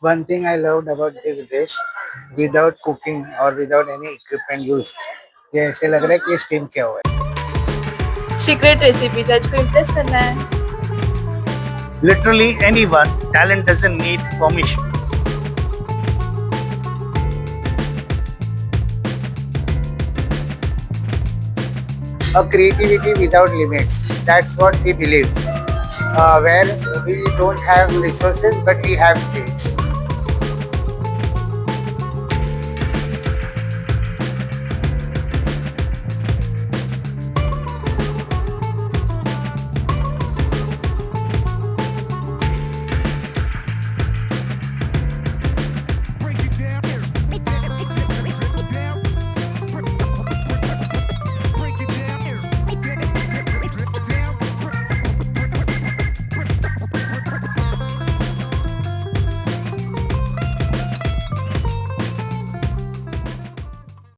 One thing I loved about this dish, without cooking or without any equipment used, ये ऐसे लग रहा है कि ये स्टीम किया हुआ है. सीक्रेट रेसिपी जज को इम्प्रेस करना है. Literally anyone, talent doesn't need permission. A creativity without limits. That's what we believe. Where we don't have resources, but we have skills.